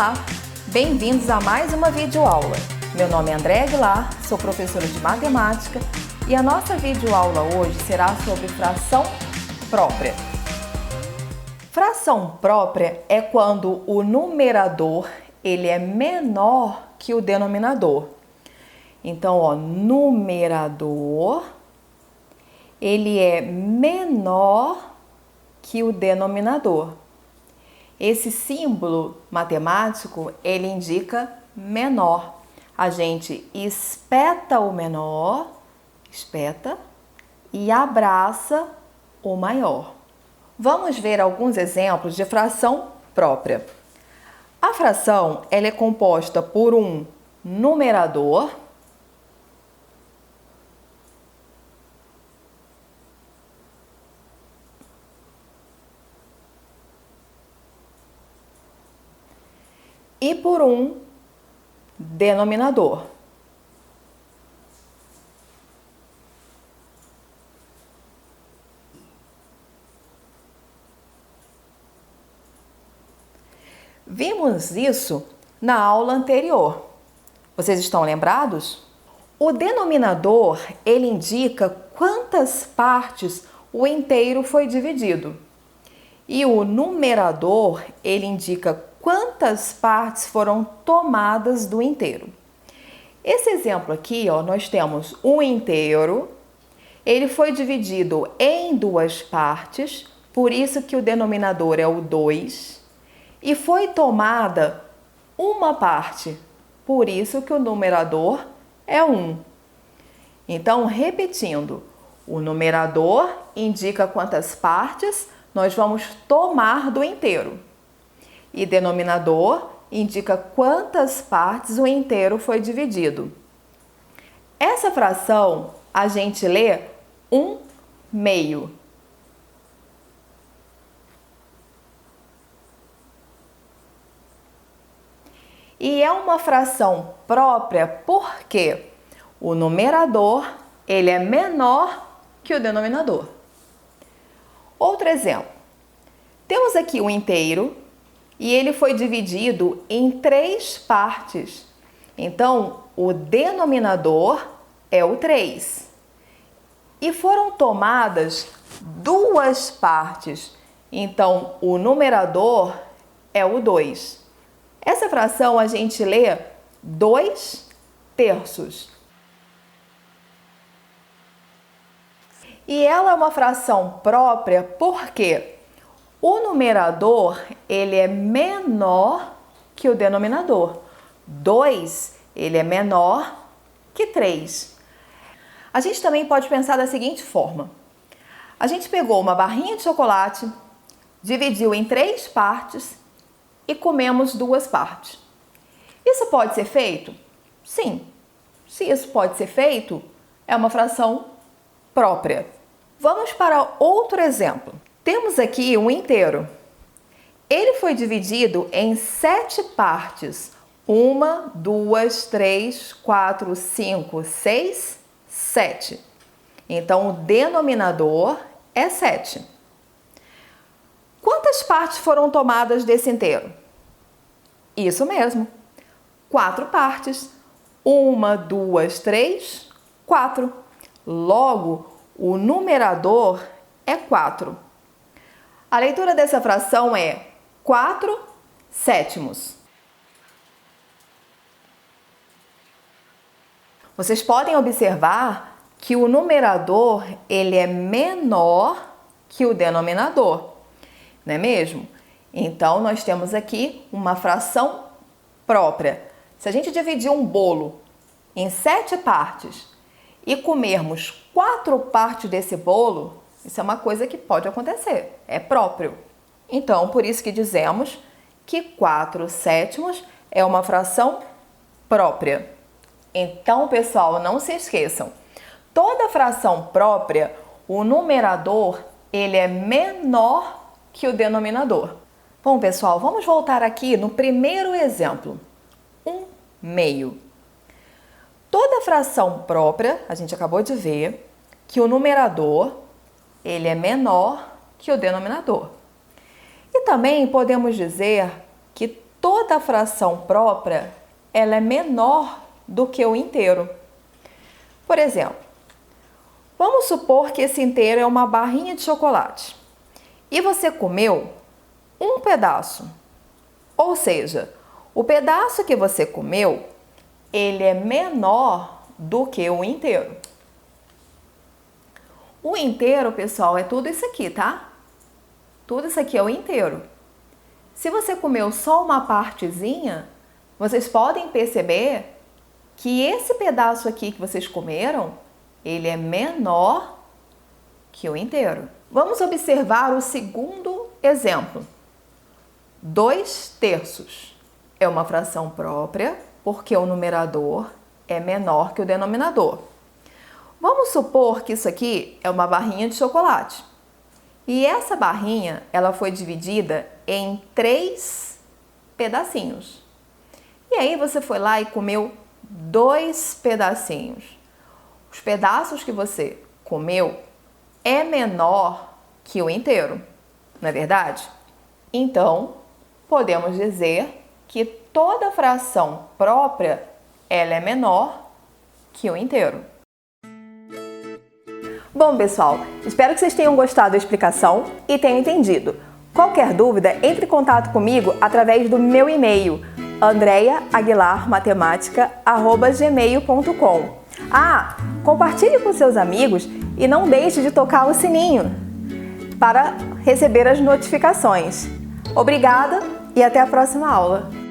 Olá, bem-vindos a mais uma videoaula. Meu nome é Andréa Aguilar, sou professora de matemática e a nossa videoaula hoje será sobre fração própria. Fração própria é quando o numerador ele é menor que o denominador. Então, ó, numerador ele é menor que o denominador. Esse símbolo matemático, ele indica menor. A gente espeta o menor, espeta, e abraça o maior. Vamos ver alguns exemplos de fração própria. A fração, ela é composta por um numerador e por um denominador. Vimos isso na aula anterior. Vocês estão lembrados? O denominador, ele indica quantas partes o inteiro foi dividido. E o numerador, ele indica quantas partes foram tomadas do inteiro. Esse exemplo aqui, ó, nós temos um inteiro, ele foi dividido em duas partes, por isso que o denominador é o 2, e foi tomada uma parte, por isso que o numerador é 1. Então, repetindo, o numerador indica quantas partes nós vamos tomar do inteiro. E denominador indica quantas partes o inteiro foi dividido. Essa fração a gente lê 1/2. E é uma fração própria porque o numerador ele é menor que o denominador. Outro exemplo. Temos aqui um inteiro e ele foi dividido em 3 partes. Então, o denominador é o 3. E foram tomadas 2 partes. Então, o numerador é o 2. Essa fração a gente lê 2/3. E ela é uma fração própria porque o numerador ele é menor que o denominador. 2 ele é menor que 3. A gente também pode pensar da seguinte forma. A gente pegou uma barrinha de chocolate, dividiu em 3 partes e comemos 2 partes. Isso pode ser feito? Sim. Se isso pode ser feito, é uma fração própria. Vamos para outro exemplo. Temos aqui um inteiro. Ele foi dividido em 7 partes. 1, 2, 3, 4, 5, 6, 7. Então, o denominador é 7. Quantas partes foram tomadas desse inteiro? Isso mesmo. 4 partes. 1, 2, 3, 4. Logo, o numerador é 4. A leitura dessa fração é 4/7. Vocês podem observar que o numerador ele é menor que o denominador, não é mesmo? Então, nós temos aqui uma fração própria. Se a gente dividir um bolo em 7 partes e comermos 4 partes desse bolo, isso é uma coisa que pode acontecer, é próprio. Então, por isso que dizemos que 4/7 é uma fração própria. Então, pessoal, não se esqueçam. Toda fração própria, o numerador, ele é menor que o denominador. Bom, pessoal, vamos voltar aqui no primeiro exemplo. 1/2. Toda fração própria, a gente acabou de ver que o numerador, ele é menor que o denominador. E também podemos dizer que toda fração própria ela é menor do que o inteiro. Por exemplo, vamos supor que esse inteiro é uma barrinha de chocolate e você comeu um pedaço. Ou seja, o pedaço que você comeu, ele é menor do que o inteiro. O inteiro, pessoal, é tudo isso aqui, tá? Tudo isso aqui é o inteiro. Se você comeu só uma partezinha, vocês podem perceber que esse pedaço aqui que vocês comeram, ele é menor que o inteiro. Vamos observar o segundo exemplo. 2/3 é uma fração própria porque o numerador é menor que o denominador. Vamos supor que isso aqui é uma barrinha de chocolate. E essa barrinha, ela foi dividida em 3 pedacinhos. E aí você foi lá e comeu 2 pedacinhos. Os pedaços que você comeu é menor que o inteiro, não é verdade? Então, podemos dizer que toda fração própria ela é menor que o inteiro. Bom, pessoal, espero que vocês tenham gostado da explicação e tenham entendido. Qualquer dúvida, entre em contato comigo através do meu e-mail andreaaguilarmatematica@gmail.com. Compartilhe com seus amigos e não deixe de tocar o sininho para receber as notificações. Obrigada e até a próxima aula!